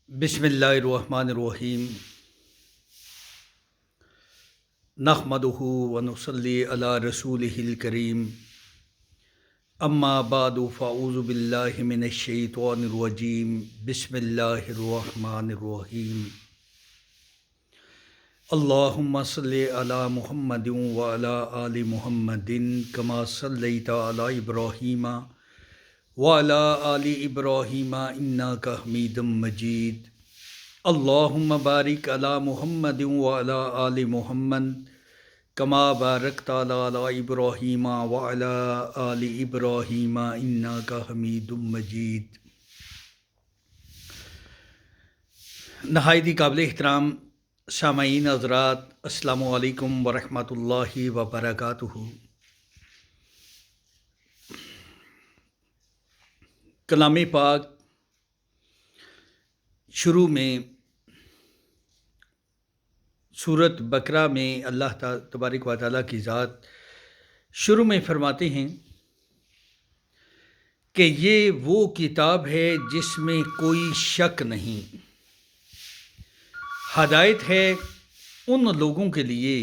بسم اللہ الرحمن الرحیم نحمدہ ونصلی علی رسولہ الکریم اما بعد فاعوذ باللہ من الشیطان الرجیم بسم اللہ الرحمن الرحیم اللہم صلی علی محمد وعلی آل محمد کما صلیت علی ابراہیم وعلی آل ابراہیم انک حمید مجید اللہم بارک علی محمد وعلی آل محمد کما بارکت علی ابراہیم وعلی آل ابراہیم انک حمید مجید۔ نہایت ہی قابل احترام سامعین حضرات، السلام علیکم ورحمۃ اللہ وبرکاتہ۔ کلام پاک شروع میں سورۃ بقرہ میں اللہ تبارک و تعالیٰ کی ذات شروع میں فرماتے ہیں کہ یہ وہ کتاب ہے جس میں کوئی شک نہیں، ہدایت ہے ان لوگوں کے لیے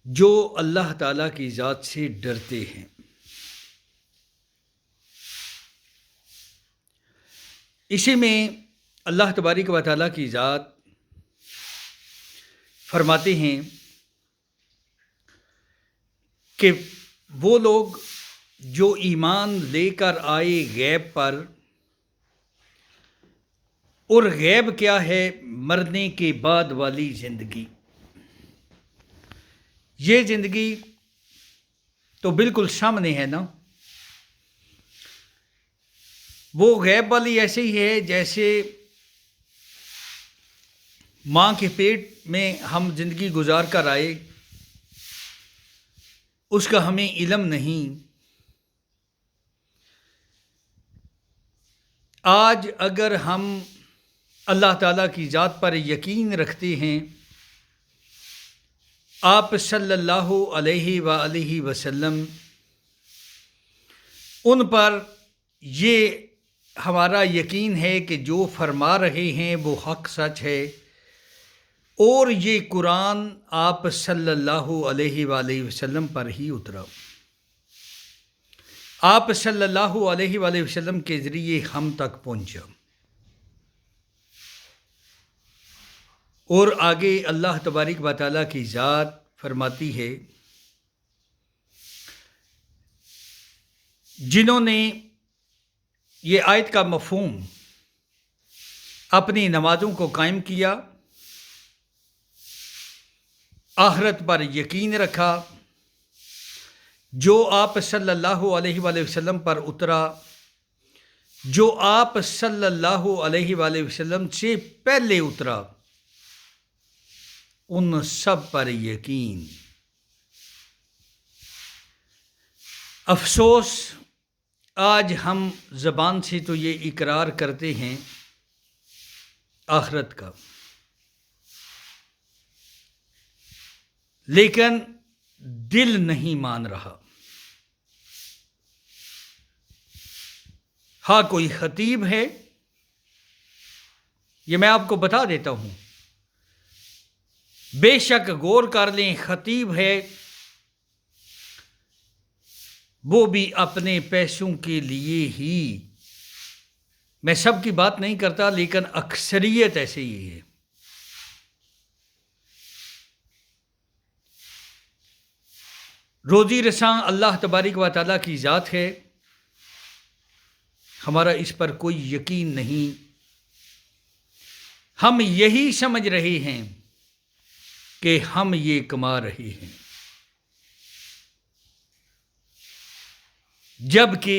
جو اللہ تعالیٰ کی ذات سے ڈرتے ہیں۔ اسی میں اللہ تبارک و تعالیٰ کی ذات فرماتے ہیں کہ وہ لوگ جو ایمان لے کر آئے غیب پر، اور غیب کیا ہے؟ مرنے کے بعد والی زندگی۔ یہ زندگی تو بالکل سامنے ہے نا، وہ غیب والی ایسے ہی ہے جیسے ماں کے پیٹ میں ہم زندگی گزار کر آئے، اس کا ہمیں علم نہیں۔ آج اگر ہم اللہ تعالیٰ کی ذات پر یقین رکھتے ہیں، آپ صلی اللہ علیہ وآلہ وسلم، ان پر یہ ہمارا یقین ہے کہ جو فرما رہے ہیں وہ حق سچ ہے، اور یہ قرآن آپ صلی اللہ علیہ وآلہ وسلم پر ہی اترا۔ آپ صلی اللہ علیہ وآلہ وسلم کے ذریعے ہم تک پہنچا۔ اور آگے اللہ تبارک و تعالیٰ کی ذات فرماتی ہے، جنہوں نے یہ آیت کا مفہوم اپنی نمازوں کو قائم کیا، آخرت پر یقین رکھا، جو آپ صلی اللہ علیہ وآلہ وسلم پر اترا، جو آپ صلی اللہ علیہ وآلہ وسلم سے پہلے اترا، ان سب پر یقین۔ افسوس آج ہم زبان سے تو یہ اقرار کرتے ہیں آخرت کا، لیکن دل نہیں مان رہا۔ ہاں، کوئی خطیب ہے، یہ میں آپ کو بتا دیتا ہوں، بے شک غور کر لیں، خطیب ہے، وہ بھی اپنے پیسوں کے لیے ہی، میں سب کی بات نہیں کرتا لیکن اکثریت ایسے ہی ہے۔ روزی رساں اللہ تبارک و تعالیٰ کی ذات ہے، ہمارا اس پر کوئی یقین نہیں۔ ہم یہی سمجھ رہے ہیں کہ ہم یہ کما رہے ہیں، جبکہ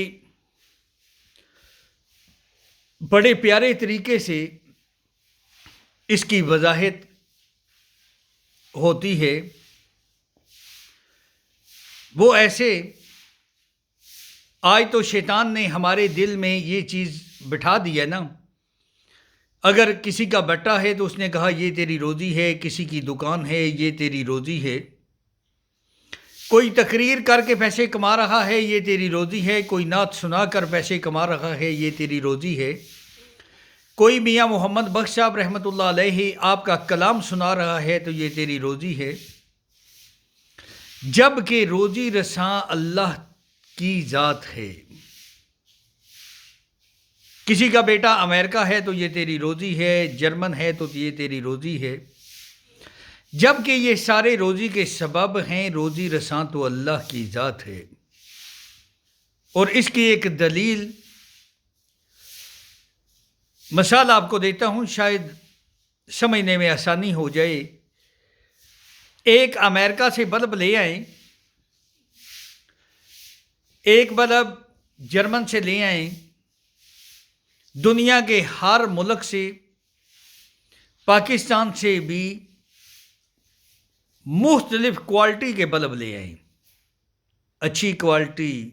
بڑے پیارے طریقے سے اس کی وضاحت ہوتی ہے۔ وہ ایسے، آج تو شیطان نے ہمارے دل میں یہ چیز بٹھا دی ہے نا، اگر کسی کا بٹا ہے تو اس نے کہا یہ تیری روزی ہے، کسی کی دکان ہے یہ تیری روزی ہے، کوئی تقریر کر کے پیسے کما رہا ہے یہ تیری روزی ہے، کوئی نعت سنا کر پیسے کما رہا ہے یہ تیری روزی ہے، کوئی میاں محمد بخش صاحب رحمۃ اللہ علیہ آپ کا کلام سنا رہا ہے تو یہ تیری روزی ہے، جب کہ روزی رساں اللہ کی ذات ہے۔ کسی کا بیٹا امریکہ ہے تو یہ تیری روزی ہے، جرمن ہے تو یہ تیری روزی ہے، جب کہ یہ سارے روزی کے سبب ہیں، روزی رساں تو اللہ کی ذات ہے۔ اور اس کی ایک دلیل مثال آپ کو دیتا ہوں، شاید سمجھنے میں آسانی ہو جائے۔ ایک امریکہ سے بلب لے آئیں، ایک بلب جرمن سے لے آئیں، دنیا کے ہر ملک سے، پاکستان سے بھی مختلف کوالٹی کے بلب لے آئیں، اچھی کوالٹی،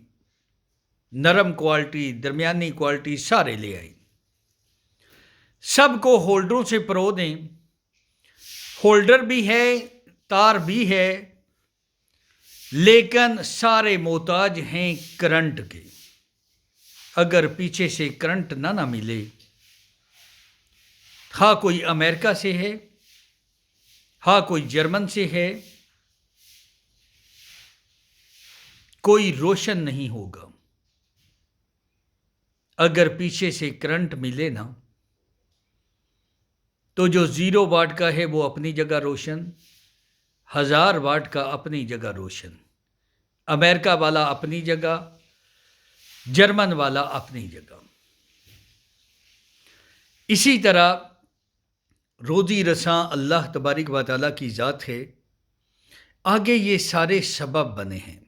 نرم کوالٹی، درمیانی کوالٹی، سارے لے آئیں، سب کو ہولڈروں سے پرو دیں، ہولڈر بھی ہے، تار بھی ہے، لیکن سارے محتاج ہیں کرنٹ کے۔ اگر پیچھے سے کرنٹ نہ ملے، ہاں کوئی امریکہ سے ہے، ہاں کوئی جرمن سے ہے، کوئی روشن نہیں ہوگا۔ اگر پیچھے سے کرنٹ ملے نا، تو جو 0 واٹ کا ہے وہ اپنی جگہ روشن، 1000 واٹ کا اپنی جگہ روشن، امریکہ والا اپنی جگہ، جرمن والا اپنی جگہ۔ اسی طرح روزی رساں اللہ تبارک و تعالیٰ کی ذات ہے، آگے یہ سارے سبب بنے ہیں۔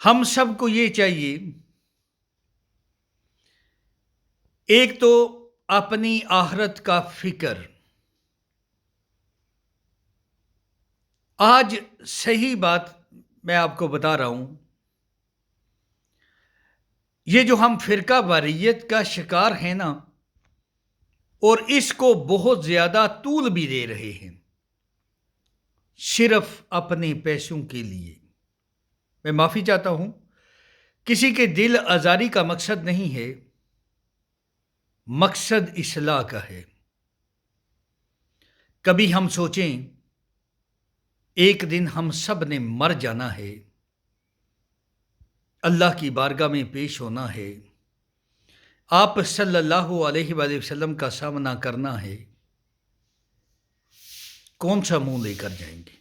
ہم سب کو یہ چاہیے، ایک تو اپنی آخرت کا فکر۔ آج صحیح بات میں آپ کو بتا رہا ہوں، یہ جو ہم فرقہ واریت کا شکار ہیں نا، اور اس کو بہت زیادہ طول بھی دے رہے ہیں، صرف اپنے پیسوں کے لیے۔ میں معافی چاہتا ہوں، کسی کے دل آزاری کا مقصد نہیں ہے، مقصد اصلاح کا ہے۔ کبھی ہم سوچیں ایک دن ہم سب نے مر جانا ہے، اللہ کی بارگاہ میں پیش ہونا ہے، آپ صلی اللہ علیہ وآلہ وسلم کا سامنا کرنا ہے، کون سا منہ لے کر جائیں گے؟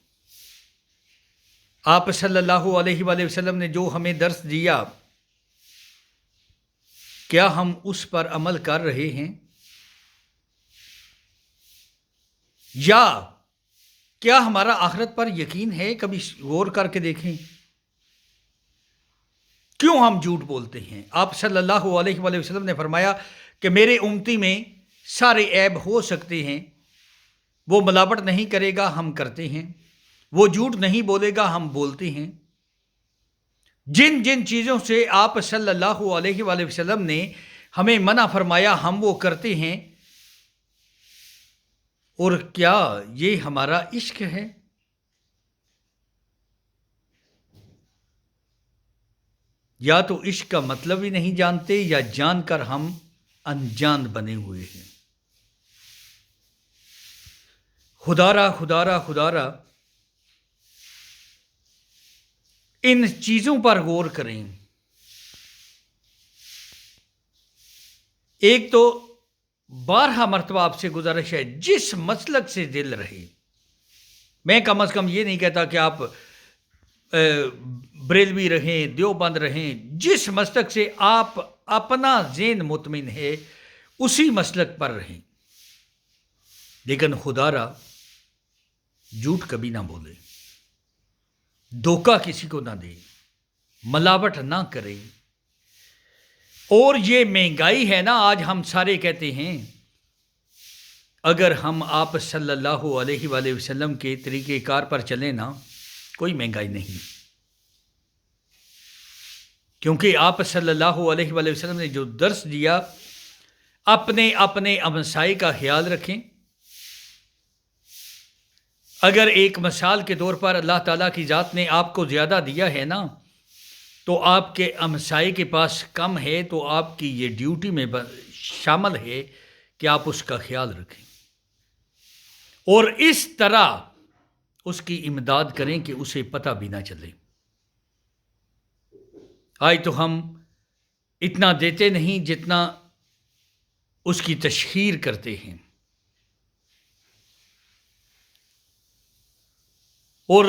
آپ صلی اللہ علیہ وآلہ وسلم نے جو ہمیں درس دیا، کیا ہم اس پر عمل کر رہے ہیں؟ یا کیا ہمارا آخرت پر یقین ہے؟ کبھی غور کر کے دیکھیں، کیوں ہم جھوٹ بولتے ہیں؟ آپ صلی اللہ علیہ وآلہ وسلم نے فرمایا کہ میرے امتی میں سارے عیب ہو سکتے ہیں، وہ ملاوٹ نہیں کرے گا، ہم کرتے ہیں، وہ جھوٹ نہیں بولے گا، ہم بولتے ہیں۔ جن جن چیزوں سے آپ صلی اللہ علیہ وآلہ وسلم نے ہمیں منع فرمایا، ہم وہ کرتے ہیں۔ اور کیا یہ ہمارا عشق ہے؟ یا تو عشق کا مطلب ہی نہیں جانتے، یا جان کر ہم انجان بنے ہوئے ہیں۔ خدارا ان چیزوں پر غور کریں۔ ایک تو 12 مرتبہ آپ سے گزارش ہے، جس مسلک سے دل رہے، میں کم از کم یہ نہیں کہتا کہ آپ بریلوی رہیں، دیوبند رہیں، جس مسلک سے آپ اپنا ذہن مطمئن ہے اسی مسلک پر رہیں، لیکن خدارا جھوٹ کبھی نہ بولے، دھوکہ کسی کو نہ دے، ملاوٹ نہ کرے۔ اور یہ مہنگائی ہے نا، آج ہم سارے کہتے ہیں اگر ہم آپ صلی اللہ علیہ وآلہ وسلم کے طریقہ کار پر چلیں نا، کوئی مہنگائی نہیں، کیونکہ آپ صلی اللہ علیہ وآلہ وسلم نے جو درس دیا، اپنے اپنے ہمسائے کا خیال رکھیں۔ اگر ایک مثال کے طور پر اللہ تعالیٰ کی ذات نے آپ کو زیادہ دیا ہے نا، تو آپ کے ہمسائے کے پاس کم ہے تو آپ کی یہ ڈیوٹی میں شامل ہے کہ آپ اس کا خیال رکھیں اور اس طرح اس کی امداد کریں کہ اسے پتہ بھی نہ چلے۔ آج تو ہم اتنا دیتے نہیں جتنا اس کی تشہیر کرتے ہیں، اور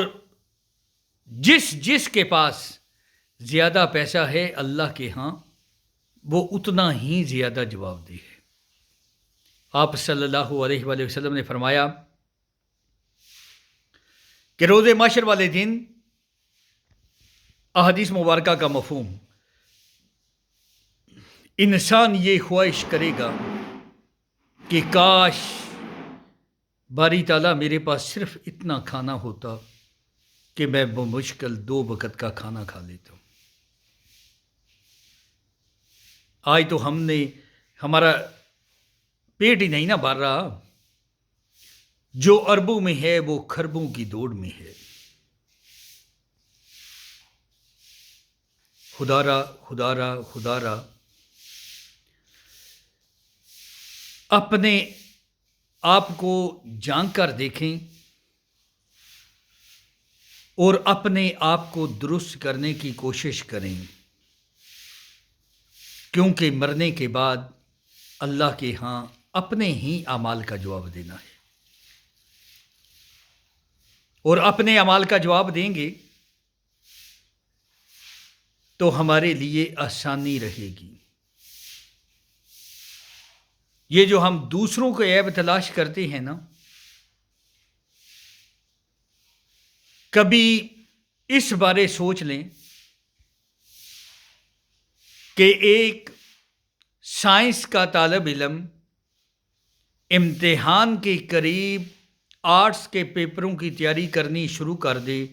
جس کے پاس زیادہ پیسہ ہے اللہ کے ہاں وہ اتنا ہی زیادہ جواب دہ ہے۔ آپ صلی اللہ علیہ وآلہ وسلم نے فرمایا کہ روز محشر والے دن احادیث مبارکہ کا مفہوم، انسان یہ خواہش کرے گا کہ کاش باری تعالیٰ میرے پاس صرف اتنا کھانا ہوتا کہ میں بمشکل 2 وقت کا کھانا کھا لیتا ہوں۔ آج تو ہمارا پیٹ ہی نہیں نہ بھر رہا، جو اربوں میں ہے وہ خربوں کی دوڑ میں ہے۔ خدا را اپنے آپ کو جان کر دیکھیں اور اپنے آپ کو درست کرنے کی کوشش کریں، کیونکہ مرنے کے بعد اللہ کے ہاں اپنے ہی اعمال کا جواب دینا ہے، اور اپنے اعمال کا جواب دیں گے تو ہمارے لیے آسانی رہے گی۔ یہ جو ہم دوسروں کو عیب تلاش کرتے ہیں نا، کبھی اس بارے سوچ لیں کہ ایک سائنس کا طالب علم امتحان کے قریب آرٹس کے پیپروں کی تیاری کرنی شروع کر دے،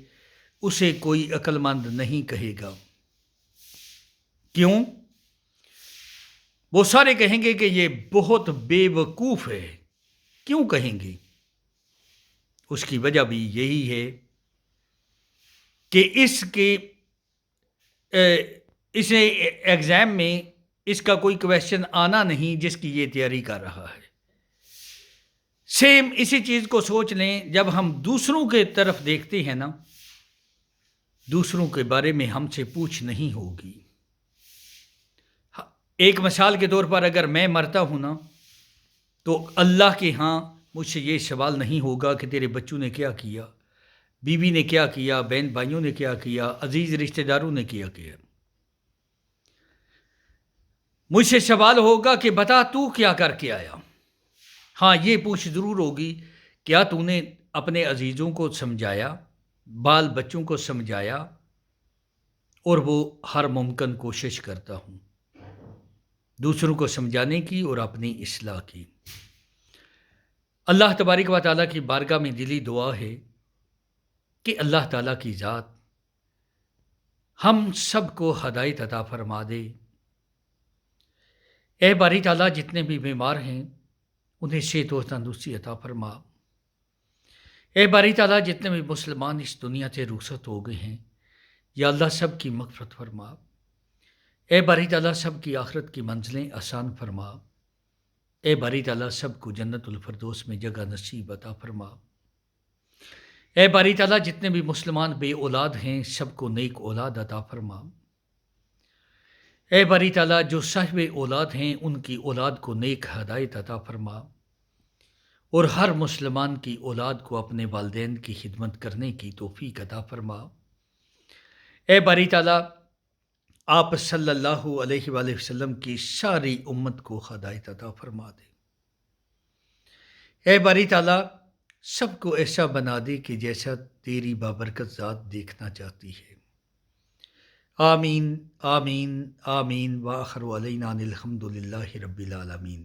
اسے کوئی عقل مند نہیں کہے گا۔ کیوں؟ وہ سارے کہیں گے کہ یہ بہت بے وقوف ہے۔ کیوں کہیں گے؟ اس کی وجہ بھی یہی ہے کہ اس ایگزام میں اس کا کوئی کویسچن آنا نہیں جس کی یہ تیاری کر رہا ہے۔ سیم اسی چیز کو سوچ لیں، جب ہم دوسروں کے طرف دیکھتے ہیں نا، دوسروں کے بارے میں ہم سے پوچھ نہیں ہوگی۔ ایک مثال کے طور پر اگر میں مرتا ہوں نا، تو اللہ کے ہاں مجھ سے یہ سوال نہیں ہوگا کہ تیرے بچوں نے کیا کیا، بیوی نے کیا کیا، بہن بھائیوں نے کیا کیا، عزیز رشتہ داروں نے کیا کیا۔ مجھ سے سوال ہوگا کہ بتا تو کیا کر کے آیا۔ ہاں، یہ پوچھ ضرور ہوگی، کیا تو نے اپنے عزیزوں کو سمجھایا، بال بچوں کو سمجھایا؟ اور وہ ہر ممکن کوشش کرتا ہوں دوسروں کو سمجھانے کی اور اپنی اصلاح کی۔ اللہ تبارک و تعالیٰ کی بارگاہ میں دلی دعا ہے کہ اللہ تعالیٰ کی ذات ہم سب کو ہدایت عطا فرما دے۔ اے باری تعالیٰ، جتنے بھی بیمار ہیں انہیں صحت و تندرستی عطا فرما۔ اے باری تعالیٰ، جتنے بھی مسلمان اس دنیا سے رخصت ہو گئے ہیں، یا اللہ سب کی مغفرت فرما۔ اے باری تعالیٰ، سب کی آخرت کی منزلیں آسان فرما۔ اے باری تعالیٰ، سب کو جنت الفردوس میں جگہ نصیب عطا فرما۔ اے باری تعالیٰ، جتنے بھی مسلمان بے اولاد ہیں سب کو نیک اولاد عطا فرما۔ اے باری تعالیٰ، جو صاحب اولاد ہیں ان کی اولاد کو نیک ہدایت عطا فرما، اور ہر مسلمان کی اولاد کو اپنے والدین کی خدمت کرنے کی توفیق عطا فرما۔ اے باری تعالیٰ، آپ صلی اللہ علیہ وآلہ وسلم کی ساری امت کو ہدایت عطا فرما دے۔ اے باری تعالیٰ، سب کو ایسا بنا دے کہ جیسا تیری بابرکت ذات دیکھنا چاہتی ہے۔ آمین آمین آمین، وآخر علینا الحمد للہ رب العالمین۔